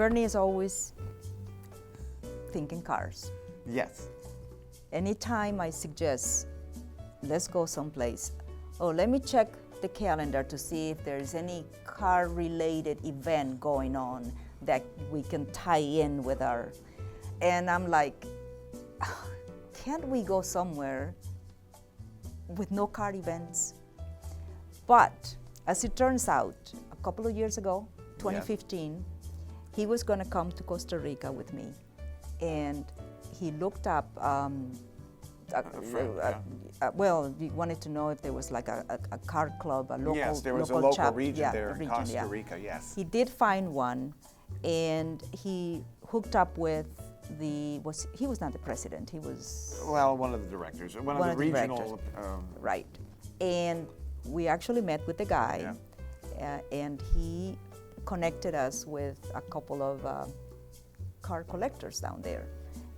Bernie is always thinking cars. Yes. Anytime I suggest, let's go someplace, oh, let me check the calendar to see if there's any car-related event going on that we can tie in with our, and I'm like, can't we go somewhere with no car events? But as it turns out, a couple of years ago, 2015, he was going to come to Costa Rica with me, and he looked up. Well, we wanted to know if there was like a car club, a local. Yes, there was a local local chap, region there in region, Costa Rica. Yes. He did find one, and he hooked up with he was not the president. He was one of the directors, one of the regional. Right, and we actually met with the guy, and he connected us with a couple of car collectors down there.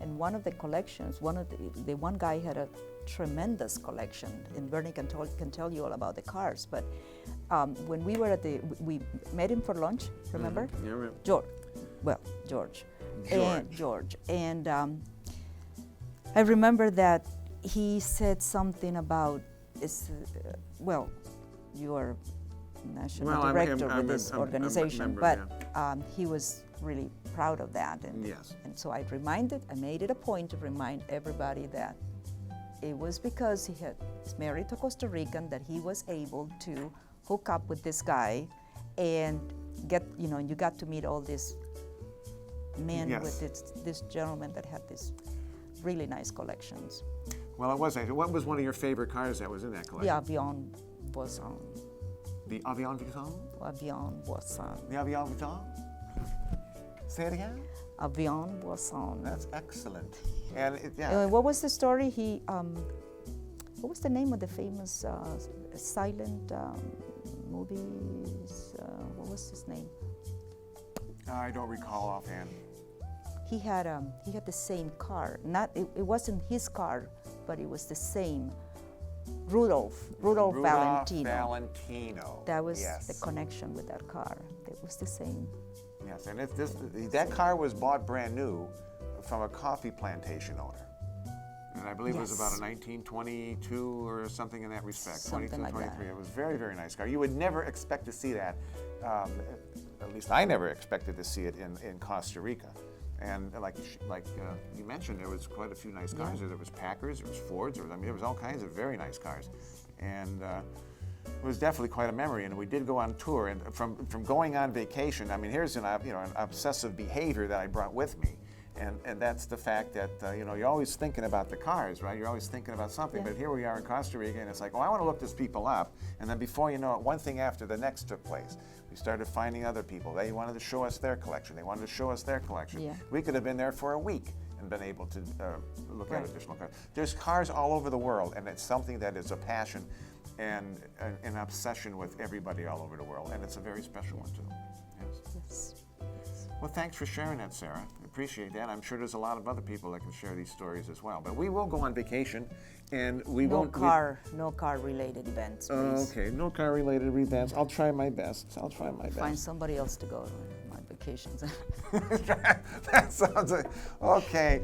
And one of the collections, the one guy had a tremendous collection, and Bernie can tell you all about the cars. But when we were we met him for lunch. Remember? Mm-hmm. Yeah, right. George. And I remember that he said something about you are national director with this organization, but he was really proud of that, and so I made it a point to remind everybody that it was because he's married to a Costa Rican that he was able to hook up with this guy and you got to meet all these men with this gentleman that had these really nice collections. Well, it was nice. What was one of your favorite cars that was in that collection? The Avion Boisson. The Avion Boisson? Avion Boisson. The Avion Boisson? Say it again? Avion Boisson. That's excellent. And what was the story? What was the name of the famous silent movies? What was his name? I don't recall offhand. He had the same car. It wasn't his car, but it was the same. Rudolph Valentino. That was the connection with that car. It was the same. Yes, and that car was bought brand new from a coffee plantation owner. And I believe it was about a 1922 or something in that respect. Something 22, like 23. that. It was a very, very nice car. You would never expect to see that. At least I never expected to see it in Costa Rica. And like you mentioned, there was quite a few nice cars. There was Packards, there was Fords, there was all kinds of very nice cars. And it was definitely quite a memory. And we did go on tour. And from going on vacation, I mean, here's an obsessive behavior that I brought with me. And that's the fact that, you're always thinking about the cars, right? You're always thinking about something. But here we are in Costa Rica, and it's like, I want to look these people up. And then before you know it, one thing after the next took place. We started finding other people. They wanted to show us their collection. They wanted to show us their collection. Yeah. We could have been there for a week and been able to look at additional cars. There's cars all over the world, and it's something that is a passion and an obsession with everybody all over the world. And it's a very special one, too. Yes. Well, thanks for sharing that, Sarah. I appreciate that. I'm sure there's a lot of other people that can share these stories as well. But we will go on vacation, and we won't... No car-related events, please. Okay, no car-related events. I'll try my best. Find somebody else to go to my vacations. That sounds like... Okay.